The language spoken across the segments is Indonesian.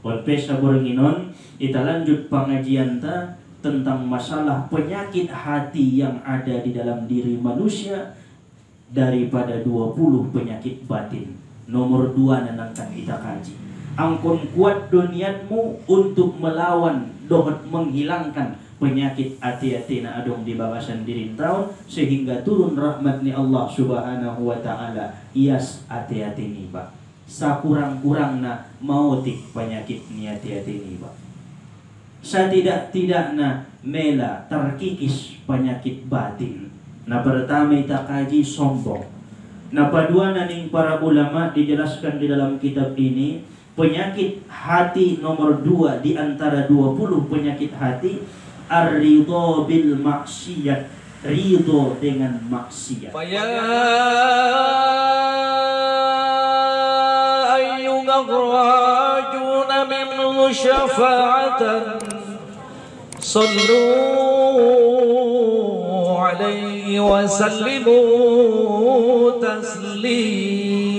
Podcast sabornginon kita lanjut pengajian tentang masalah penyakit hati yang ada di dalam diri manusia daripada 20 penyakit batin. Nomor 2 nanangkan kita kaji. Angkon kuat duniatmu untuk melawan dohot menghilangkan penyakit hati-hati na adong di bawasan diri tahun sehingga turun rahmat ni Allah subhanahu wa ta'ala ias hati-hati ni ba. Sakurang-kurang na mautik penyakit ni hati-hati ni ba. Sa tidak na mela terkikis penyakit batin. Na pertama ita kaji sombong. Na padua naning para ulama dijelaskan di dalam kitab ini penyakit hati nomor 2 di antara 20 penyakit hati ar-ridho bil maksiyat, ridho dengan maksiat. الراجون منه شفاعة صلوا عليه وسلموا تسليما.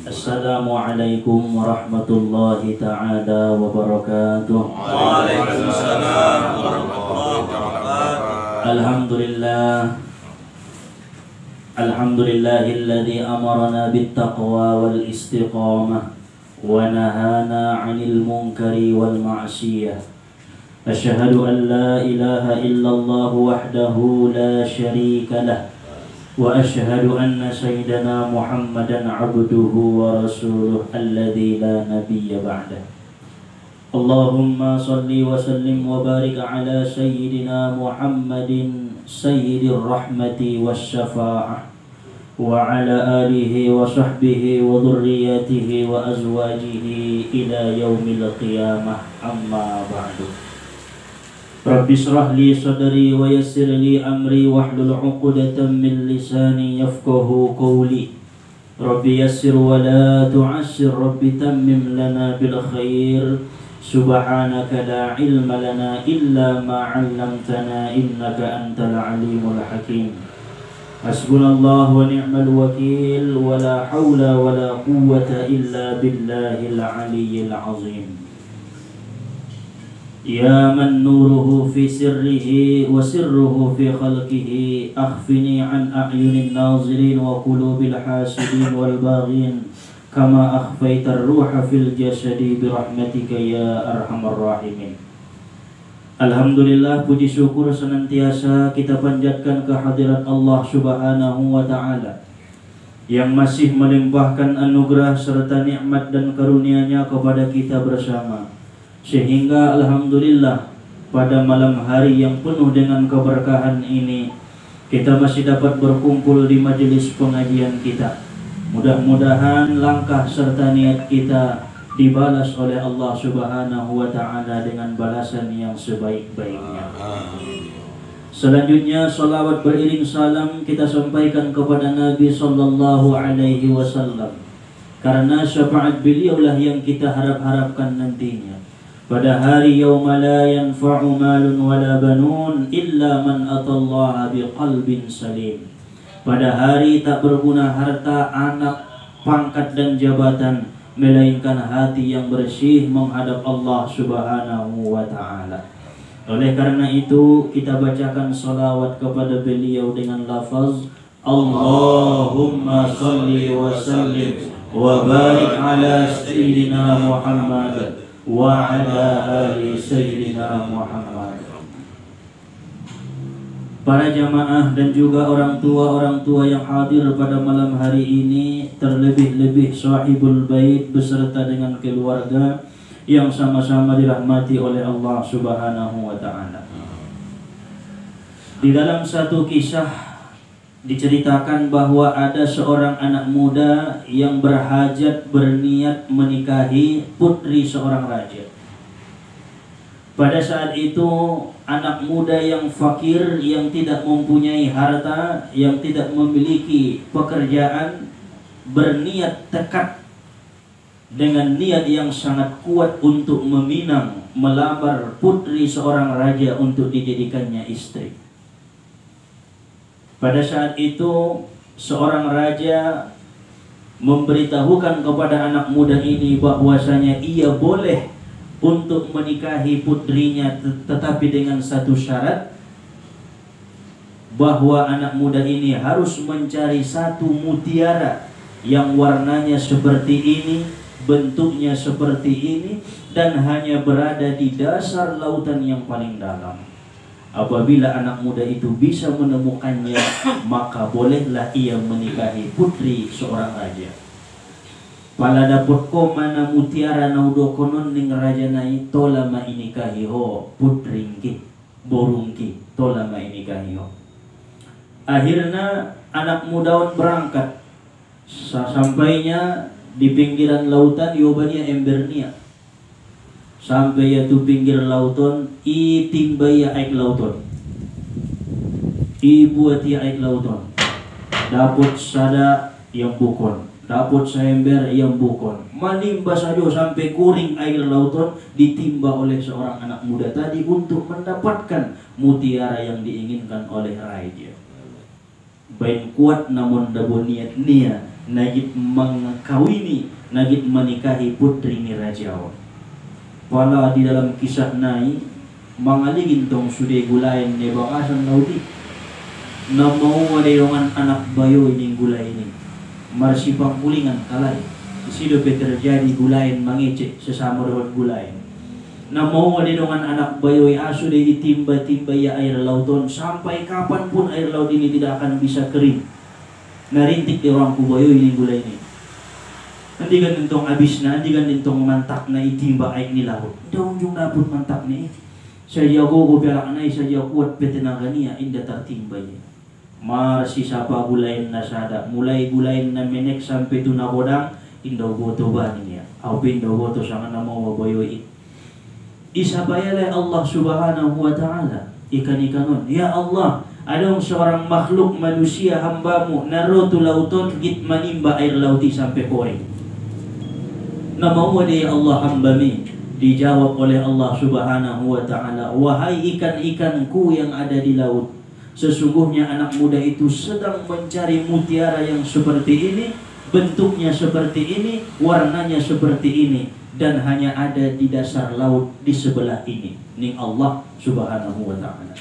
Assalamualaikum warahmatullahi ta'ala wabarakatuh. Waalaikumsalam warahmatullahi ta'ala wabarakatuh. Alhamdulillah. Alhamdulillahilladzi amarna bittaqwa wal istiqamah wa nahana 'anil munkari wal ma'siyah. Asyhadu an la ilaha illallah wahdahu la syarika lah wa asyhadu anna sayyidana Muhammadan 'abduhu wa rasuluh alladzi la nabiyya ba'dah. Allahumma salli wa sallim wa barik ala sayyidina Muhammadin sayyidir rahmati wasyafa'ah wa ala alihi wa sahbihi wa dhurriyyatihi wa azwajihi ila yaumil qiyamah, amma ba'du. Rabbi shrah li sadri wa yassir li amri wahlul 'uqdatam min lisani yafqahu qawli. Rabbi yassir wa la tu'assir, Rabbi tammim lana bil khair. Subhanaka la ilma lana illa ma 'allamtana innaka antal alimul hakim. Hasbunallah wa ni'mal wakil wa la hawla wa la quwwata illa billahil aliyyil azim. Ya man nuruhu fi sirrihi wa sirruhu fi khalqihi akhfini an a'yunin nazirin wa qulubil hasidin wal baghin kama akhfaitar ruha fil jasadi birahmatika ya arhamar rahimin. Alhamdulillah, puji syukur senantiasa kita panjatkan kehadirat Allah subhanahu wa ta'ala yang masih melimpahkan anugerah serta nikmat dan karunia-Nya kepada kita bersama, sehingga alhamdulillah pada malam hari yang penuh dengan keberkahan ini kita masih dapat berkumpul di majelis pengajian kita. Mudah-mudahan langkah serta niat kita dibalas oleh Allah subhanahu wa ta'ala dengan balasan yang sebaik-baiknya. Selanjutnya salawat beriring salam kita sampaikan kepada Nabi sallallahu alaihi wasallam, karena syafaat beliaulah yang kita harap-harapkan nantinya pada hari yauma la yanfa'u malun wala banun illa man atallaha biqalbin salim. Pada hari tak berguna harta, anak, pangkat dan jabatan, melainkan hati yang bersih menghadap Allah subhanahu wa ta'ala. Oleh karena itu kita bacakan salawat kepada beliau dengan lafaz Allahumma salli wa sallim wa barik ala sayyidina Muhammad wa ala ali sayyidina Muhammad. Para jamaah dan juga orang tua yang hadir pada malam hari ini, terlebih-lebih sahibul bait beserta dengan keluarga yang sama-sama dirahmati oleh Allah subhanahu wa ta'ala. Di dalam satu kisah diceritakan bahwa ada seorang anak muda yang berhajat berniat menikahi putri seorang raja. Pada saat itu anak muda yang fakir, yang tidak mempunyai harta, yang tidak memiliki pekerjaan, berniat tekad dengan niat yang sangat kuat untuk meminang, melamar putri seorang raja untuk dijadikannya istri. Pada saat itu seorang raja memberitahukan kepada anak muda ini bahwasanya ia boleh untuk menikahi putrinya, tetapi dengan satu syarat, bahwa anak muda ini harus mencari satu mutiara yang warnanya seperti ini, bentuknya seperti ini, dan hanya berada di dasar lautan yang paling dalam. Apabila anak muda itu bisa menemukannya, maka bolehlah ia menikahi putri seorang raja. Pala dapat ko mana mutiara naudo konon ning raja nai tola mainikahi ho putringki borungki tola mainikahi ho. Akhirnya anak muda berangkat. Sampainya di pinggiran lautan yobanya embernia. Sampai ya tu pinggir lautan i timbai ya aik lautan. I buat ya aik lautan. Dapat sada yang bukon. Dapat seember yang bukon. Manimba saja sampai kuring air lautan ditimba oleh seorang anak muda tadi untuk mendapatkan mutiara yang diinginkan oleh raja. Baik kuat namun dabo niat nia nagit mengkawini, nagit menikahi putri ni raja. Pala di dalam kisah nai mangaligin tong sude gulayan ne bakasan lauti. Na mau dengan anak bayo ini gulay ini. Marsipang pulingan kalay. Isido terjadi gulayan mangecek sesama dengan gulayan. Na mau dengan anak bayoy aso de itimba-timba ya air lauton sampai kapanpun air laut ini tidak akan bisa kering. Narintik di orang kubayoy ini gulay ini. Nanti kan nintong abis na, nanti kan nintong mantak na itimba air ni laut. Daung jung dapur mantak ni. Saya jago pialak na saya kuat petenaga niya inda tertimba niya. Marsi sapa gulayan na sada, mulai gulayan na menek sampai tu nakodang indaw boto ba niya. Aupin daw boto sangan na mo mabayoy. Isabayalay Allah subhanahu wa ta'ala ikan-ikanon, ya Allah, adong seorang makhluk manusia hambamu narotu lauton git manimba air lauti sampai kore. Namau ya Allah hambami. Dijawab oleh Allah subhanahu wa ta'ala, wahai ikan-ikanku yang ada di laut, sesungguhnya anak muda itu sedang mencari mutiara yang seperti ini, bentuknya seperti ini, warnanya seperti ini, dan hanya ada di dasar laut di sebelah ini. Ning Allah subhanahu wa ta'ala.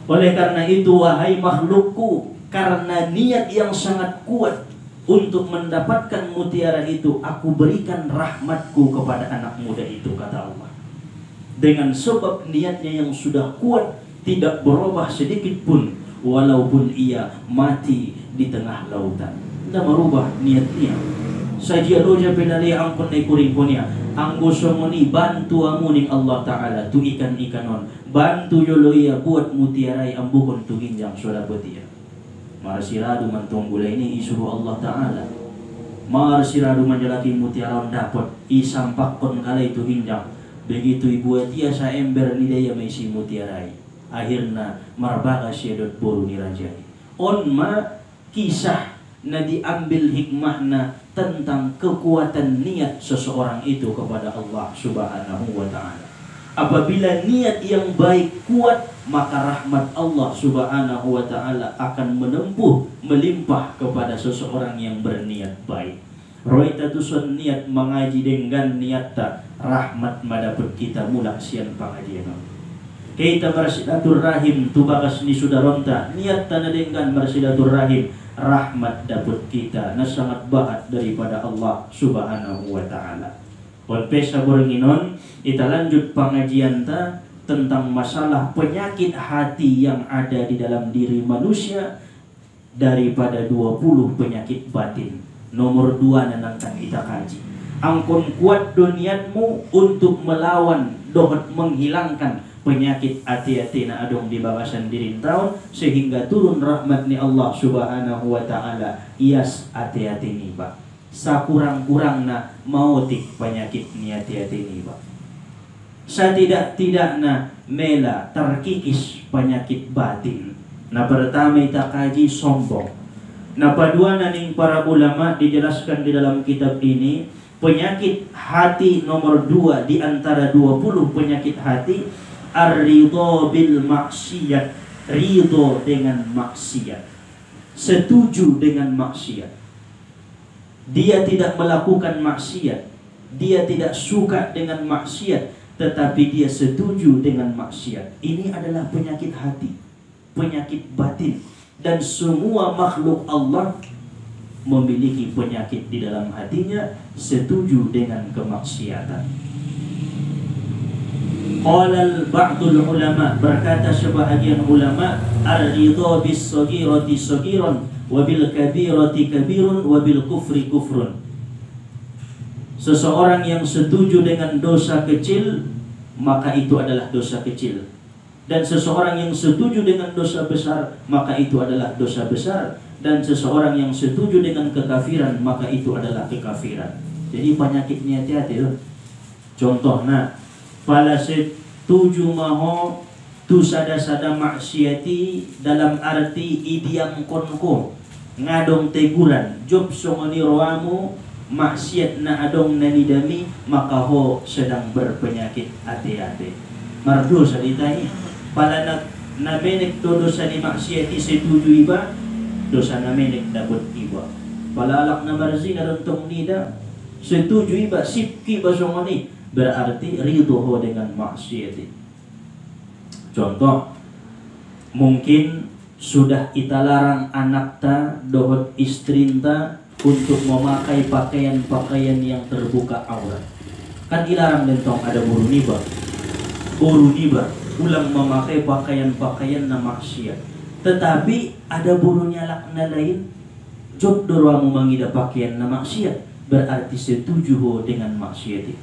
Oleh karena itu, wahai makhlukku, karena niat yang sangat kuat untuk mendapatkan mutiara itu, aku berikan rahmatku kepada anak muda itu, kata Allah. Dengan sebab niatnya yang sudah kuat, tidak berubah sedikit pun, walaupun ia mati di tengah lautan. Tidak merubah niatnya. Saja loja penali angkon na kuring-kunya. Ang gusto mo ni bantu amuning Allah Ta'ala tu ikan-ikanon. Bantu yoloya buat mutiaray ang bukon tu ginjang solabotia. Marsirado man tong gulay ini isuruh Allah Ta'ala. Marsirado man jalaki mutiara dapat isampak kon kalay tu ginjang. Begitu ibuat ia sa ember ni daya may si mutiaray. Akhirnya marbaka siya dot buru ni raja. Onma kisah na diambil hikmahna tentang kekuatan niat seseorang itu kepada Allah subhanahu wa ta'ala. Apabila niat yang baik kuat, maka rahmat Allah subhanahu wa ta'ala akan menempuh, melimpah kepada seseorang yang berniat baik. Roita tusun niat mengaji dengan niat tak rahmat madapat kita mulak sian pengajian. Kita bersilaturahim tubakas ni sudaronta niat tanah dengan bersilaturahim rahmat dapat kita na sangat bahat daripada Allah subhanahu wa ta'ala. Pesa boringinon kita lanjut pengajian ta tentang masalah penyakit hati yang ada di dalam diri manusia daripada 20 penyakit batin. Nomor 2 nanangkan kita kaji. Angkon kuat duniatmu untuk melawan dohot menghilangkan penyakit hati-hati na adong di bawasan diri tahun sehingga turun rahmat ni Allah subhanahu wa ta'ala ias hati-hati ni ba sakurang-kurang na mautik penyakit ni hati-hati ni ba sa tidak-tidak na mela terkikis penyakit batin. Na pertama ita kaji sombong. Na padua na ning para ulama dijelaskan di dalam kitab ini penyakit hati nomor 2 di antara 20 penyakit hati ar-ridho bil maksiyat, ridho dengan maksiat, setuju dengan maksiat. Dia tidak melakukan maksiat, dia tidak suka dengan maksiat, tetapi dia setuju dengan maksiat. Ini adalah penyakit hati, penyakit batin. Dan semua makhluk Allah memiliki penyakit di dalam hatinya, setuju dengan kemaksiatan. Qala ba'dul ulama, berkata sebahagian ulama, ar-ridha bis-saghirati saghiran wa bil kabirati kabirun wa bil kufri kufrun. Seseorang yang setuju dengan dosa kecil, maka itu adalah dosa kecil. Dan seseorang yang setuju dengan dosa besar, maka itu adalah dosa besar. Dan seseorang yang setuju dengan kekafiran, maka itu adalah kekafiran. Jadi penyakitnya hati-hati loh. Contohnya, pala setuju maho tu sada-sada maksiati dalam arti idiam konko ngadong teguran job songoni roamu maksiat na adong nanidami, maka ho sedang berpenyakit hati-hati. Mardo salitai pala na menek to dosa ni maksiati setuju iba, dosa na menek dapat iba. Pala alak na marzina rentong nida setuju iba sipki basongoni, berarti ridho ho dengan maksiati. Contoh, mungkin sudah kita larang anak ta dohot istrinta untuk memakai pakaian-pakaian yang terbuka aurat. Kan dilarang dentong ada buru niba, ulang memakai pakaian-pakaian na maksiat. Tetapi ada buru nyalak na lain, job doramu mangida pakaian na maksiat, berarti setuju ho dengan maksiat.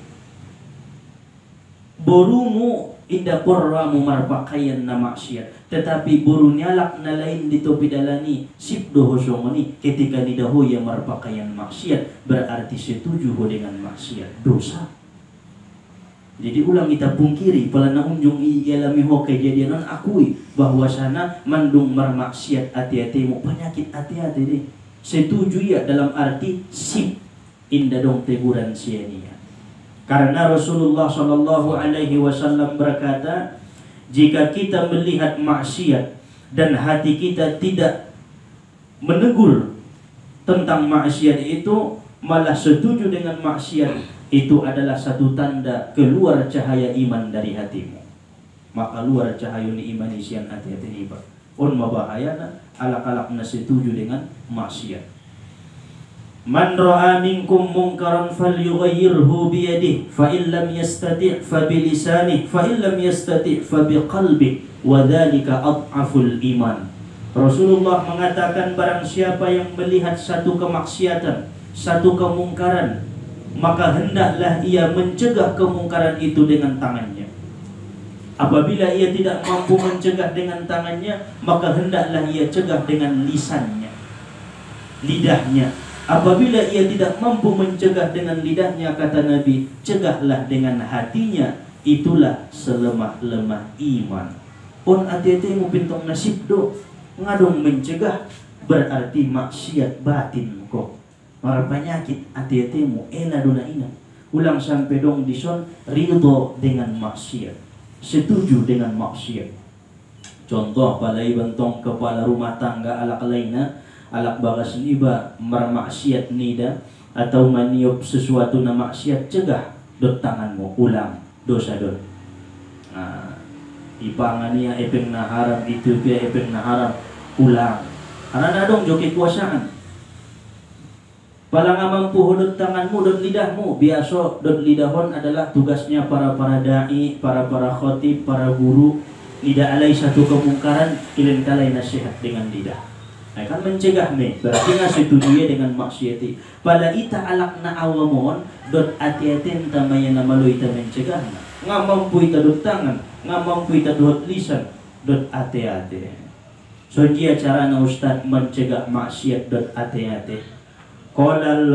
Borumu inda porramu marpakaian na maksiat, tetapi buru nyalak na lain dito pidalani sip doho songoni ketika nidaho yang marpakaian maksiat, berarti setuju ho dengan maksiat, dosa. Jadi ulang kita pungkiri pala na unjung ialami ho kejadianan akui bahwasana mandung marmaksiat hati-hati mu penyakit hati-hati deh. Setuju ya dalam arti sip inda dong teguran siania. Karena Rasulullah Shallallahu Alaihi Wasallam berkata, jika kita melihat maksiat dan hati kita tidak menegur tentang maksiat itu, malah setuju dengan maksiat, itu adalah satu tanda keluar cahaya iman dari hatimu. Maka luar cahaya ni iman isian hati-hati ini pak. On mabahayana alak-alak na setuju dengan maksiat. Man ra'a minkum munkaran falyughayyirhu biyadihi fa in lam yastati' fa bilisanihi fa in lam yastati' fa biqalbihi wa dzalika adhaful iman. Rasulullah mengatakan barang siapa yang melihat satu kemaksiatan, satu kemungkaran, maka hendaklah ia mencegah kemungkaran itu dengan tangannya. Apabila ia tidak mampu mencegah dengan tangannya, maka hendaklah ia cegah dengan lisannya, lidahnya. Apabila ia tidak mampu mencegah dengan lidahnya, kata Nabi, cegahlah dengan hatinya. Itulah selemah-lemah iman. On hati-hati mu pintong nasib do ngadong mencegah, berarti maksiat batin kok. Para penyakit hati-hati mu ela dona ina. Ulang sampai dong dison ridho dengan maksiat, setuju dengan maksiat. Contoh palai bentong kepala rumah tangga alak lainnya, alak bagas niba marmaksiat nida atau maniup sesuatu na maksiat, cegah dot tanganmu ulang dosa dot. Nah, ipangania epeng na haram itu pia epeng na haram ulang. Karena dong joki kuasaan. Pala nga mampu dot tanganmu dot lidahmu. Biasa dot lidahon adalah tugasnya para dai, para khotib, para guru. Lidah alai satu kemungkaran, ilin kalai nasihat dengan lidah. Nah, kan mencegah nih, berarti nggak setuju ya dengan maksiati. Pada ita alak na awamon dot hati-hati tamanya nama lo ita mencegah. Nggak mampu ita dot tangan, nggak mampu ita dot lisan, dot hati-hati. So dia cara na ustad mencegah maksiat dot hati-hati. Qolal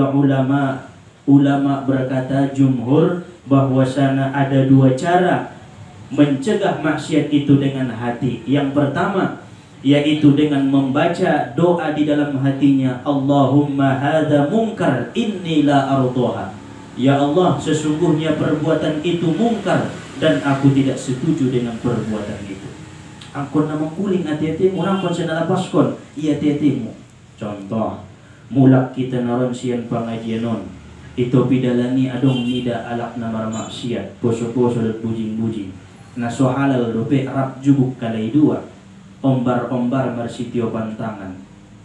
ulama berkata jumhur bahwasana ada dua cara mencegah maksiat itu dengan hati. Yang pertama, yaitu dengan membaca doa di dalam hatinya, Allahumma hadza munkar inni la ardoha. Ya Allah, sesungguhnya perbuatan itu mungkar dan aku tidak setuju dengan perbuatan itu. Angkon na mengkuling hati-hatimu, orang kon senala paskon iya hati-hatimu. Contoh, mulak kita naron sian pengajianon itu pidalani adong nida alak namar maksiat poso-poso dan bujing-bujing naso halal dope rap jubuk kalai dua ombar-ombar marsitio pantangan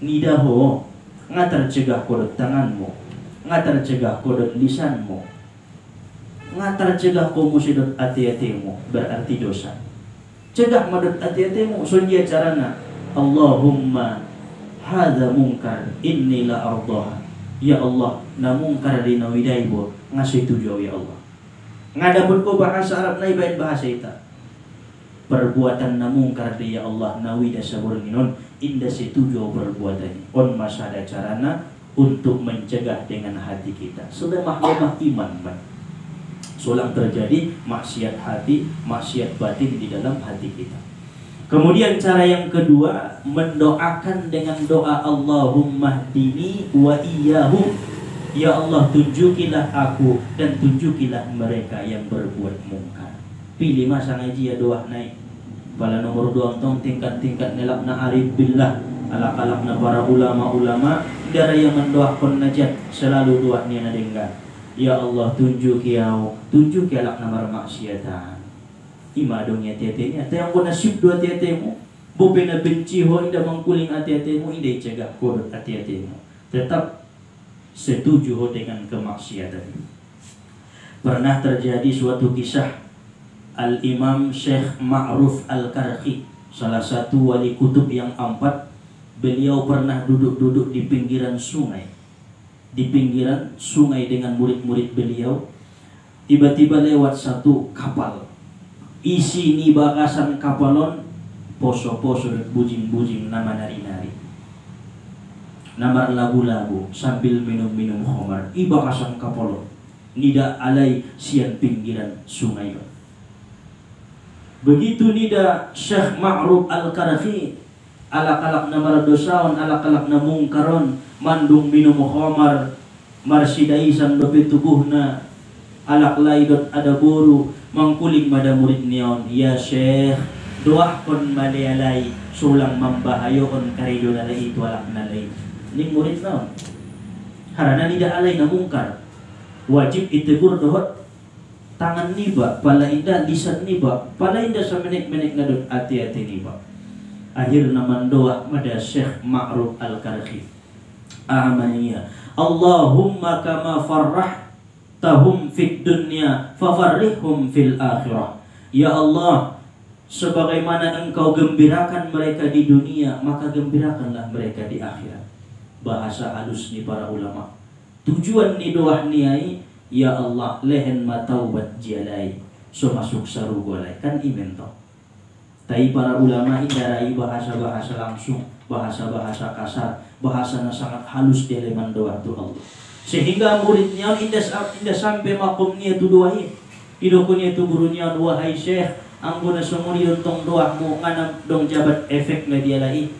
nida ho ngatar cegah kodot tanganmu ngatar cegah kodot lisanmu ngatar cegah ko musidot ati-atimu berarti dosa cegah madot ati-atimu sunja carana Allahumma hadza munkar inni la ardaha ya Allah na mungkar di nawidaibo ngasih tujuh ya Allah ngadapun ko bahasa Arab na ibain bahasa ita perbuatan na mungkar di ya Allah nawida saburginon inda setuju perbuatan on masada carana untuk mencegah dengan hati kita selemah-lemah iman man solang terjadi maksiat hati maksiat batin di dalam hati kita. Kemudian cara yang kedua mendoakan dengan doa Allahumma hdini wa iyyahum ya Allah tunjukilah aku dan tunjukilah mereka yang berbuat mungkar. Pilih masa ngaji ya doa naik pada nomor 2 tong tingkat-tingkat nelakna arif billah alak-alakna para ulama-ulama darah yang mendoakan najat selalu doa ni nadenggan ya Allah tunjuki alak namar maksiatan ima dong ya tiatenya tayang ko nasib dua tiatemu bobe na benci ho inda mangkuling ati-atimu inda cegah kodot ati-atimu tetap setuju ho dengan kemaksiatan. Pernah terjadi suatu kisah Al-Imam Syekh Ma'ruf Al-Karhi salah satu wali kutub yang 4 beliau pernah duduk-duduk di pinggiran sungai dengan murid-murid beliau tiba-tiba lewat satu kapal isi ni bakasan kapalon poso-poso dan bujing-bujing nama nari-nari namar lagu-lagu sambil minum-minum khamar ibakasan kapalon nida alai sian pinggiran sungai. Begitu nida Syekh Ma'ruf Al-Karhi alak-alak namar dosaon alak-alak na mungkaron mandung minum khamar marsidaisan dope tubuhna alak laidot ada boru mangkuling mada murid nion ya Syekh doakon malialai sulang membahayoon karido nalai itu alak nalai ning murid naon harana nida alai na mungkar wajib itegur dohot tangan niba pala indah lisan niba pala indah sa menek-menek ngadon ati-ati niba akhirna mandoa mada Syekh Ma'ruf Al-Karhi amaniya Allahumma kama farrahtahum fid dunya fafarrihhum fil akhirah ya Allah sebagaimana engkau gembirakan mereka di dunia maka gembirakanlah mereka di akhirat. Bahasa halus ni para ulama tujuan ni doa niai ya Allah lehen mataubat jalai so masuk sarugolai kan imento tapi para ulama indarai bahasa-bahasa langsung bahasa-bahasa kasar bahasa na sangat halus di eleman doa tu Allah sehingga muridnya indah sampai makomnya tu doain idokunya tu gurunya wahai Syekh angguna sumuri untong doamu nganam dong jabat efek media lai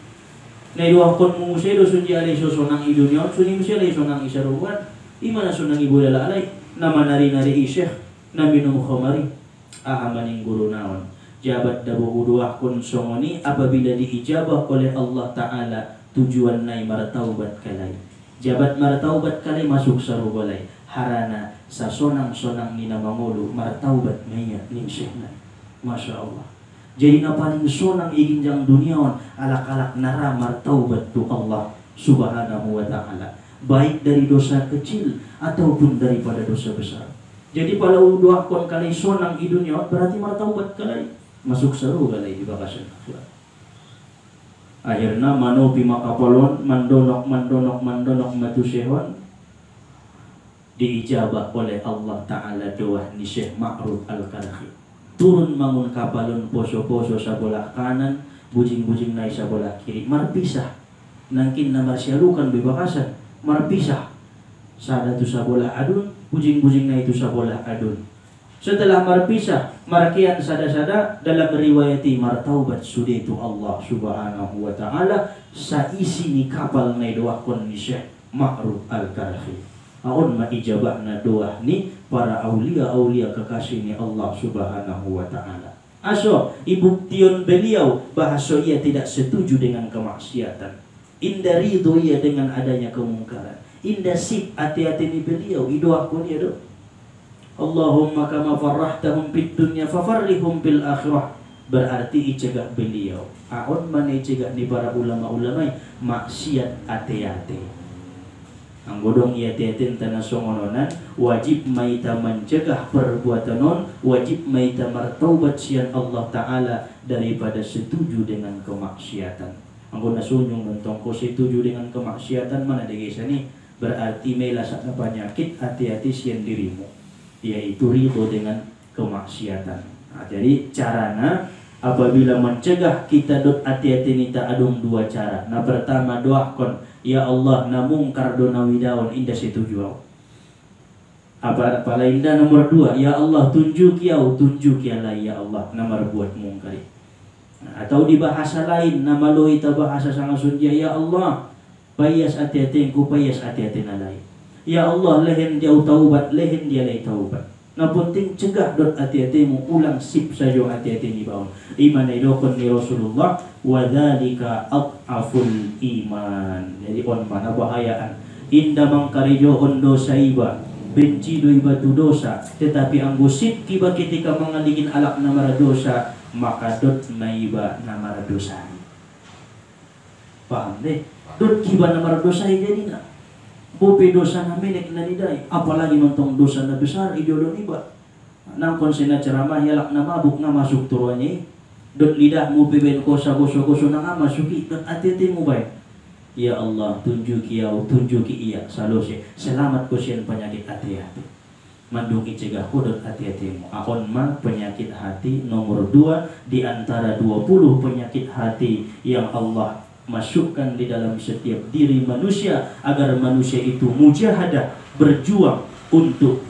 na doakon mo musedo sunji alay sonang idunya suning alay sonang isaruan imana sonang ibu lalay nama nari-nari Syekh na minum khamari ahamaning guru naon jabat dabu doakon songoni apabila diijabah oleh Allah Ta'ala tujuan nai marataubat kalai jabat marataubat kalai masuk sarubalai harana sa sonang-sonang ni namangulu marataubat maya ning Syekh na Masya Allah jadi na paling sonang iginjang duniawan alak-alak nara martaubat tu Allah Subhanahu wa ta'ala baik dari dosa kecil ataupun daripada dosa besar. Jadi pada doakon kalai sonang i dunia berarti martaubat kalai masuk seru kalai di bakasan akhirat. Akhirna manopi makapolon mandonok matu sehon diijabah oleh Allah Ta'ala doa ni Syekh Ma'ruf Al-Karhi turun mangun kapalon poso-poso sabolah kanan bujing-bujing naik sabolah kiri marpisah nangkin na marsyalukan bebakasan marpisah sada tu sabolah adun bujing-bujing naik tu sabolah adun setelah marpisah markian sada-sada dalam riwayati martaubat sudetu Allah Subhanahu wa ta'ala saisi ni kapal naik doakon ni Syekh Ma'ruf Al-Karhi aun maijabahna doa ni para aulia-aulia kekasih ni Allah Subhanahu wa ta'ala. Aso ibuktion beliau bahasa ia tidak setuju dengan kemaksiatan Indah ridho ia dengan adanya kemungkaran. Indah sip hati-hati ni beliau. Idoaku dia tu. Allahumma kama farrahtahum fid dunya fafarrihum bil akhirah. Berarti icegah beliau. Aon mana icegah ni para ulama-ulama maksiat hati-hati. Anggodong ia hati-hati tanah songononan wajib maita mencegah perbuatan non, wajib maita martaubat sian Allah Ta'ala daripada setuju dengan kemaksiatan. Anggo nasunyong mentong ko setuju dengan kemaksiatan mana degesa ni berarti melasak penyakit hati-hati sian dirimu, yaitu ridho dengan kemaksiatan. Nah, jadi carana apabila mencegah kita dot hati-hati nita adung dua cara. Nah pertama doakan, ya Allah namungkar dona widawan indah setuju au. Apa indah nomor dua, ya Allah tunjuki Allah ya Allah nama buat mungkari. Nah, atau di bahasa lain nama lo ita bahasa sangat sundia, ya Allah payas hati-hati ku payas hati-hati nalai. Ya Allah lehen dia taubat, lehen dia lai taubat. Nah penting cegah dot hati-hatimu ulang sip saja hati-hati ni baun. Iman idokon ni Rasulullah wadzalika aful iman. Jadi on mana bahayaan. Indah mangkarijo on dosa iba, benci do iba tu dosa, tetapi anggo sip tiba ketika mengaligin alak namara dosa, maka dot naiba namara dosa. Paham deh? Dot kiba namara dosa jadi na. Bope dosa na menek na nidai, apalagi mentong dosa na besar idolon iba. Nang konsena ceramah yalak na mabuk na masuk turuannya. Dot lidah mu beben kosa koso na nga masuki. Dot hati-hati mu baik. Ya Allah tunjuki ia salose. Selamat ko siyan penyakit hati-hati. Manduki cegah ko dot hati-hatimu. Akon ma penyakit hati nomor 2 di antara 20 penyakit hati yang Allah masukkan di dalam setiap diri manusia agar manusia itu mujahadah berjuang untuk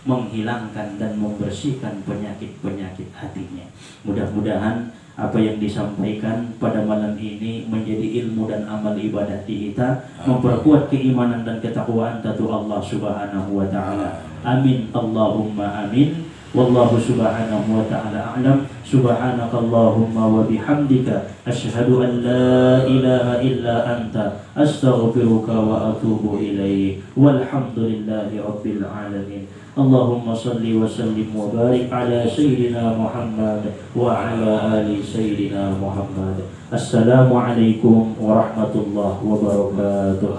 menghilangkan dan membersihkan penyakit-penyakit hatinya. Mudah-mudahan apa yang disampaikan pada malam ini menjadi ilmu dan amal ibadah di kita, memperkuat keimanan dan ketakwaan tatu Allah Subhanahu wa taala. Amin Allahumma amin. Wallahu subhanahu wa ta'ala a'lam. Subhanakallahumma wa bihamdika asyhadu an la ilaha illa anta astaghfiruka wa atubu ilaik. Walhamdulillahi rabbil alamin. Allahumma salli wa sallim wa barik ala sayyidina Muhammad wa ala ali sayyidina Muhammad. Assalamualaikum warahmatullahi wabarakatuh.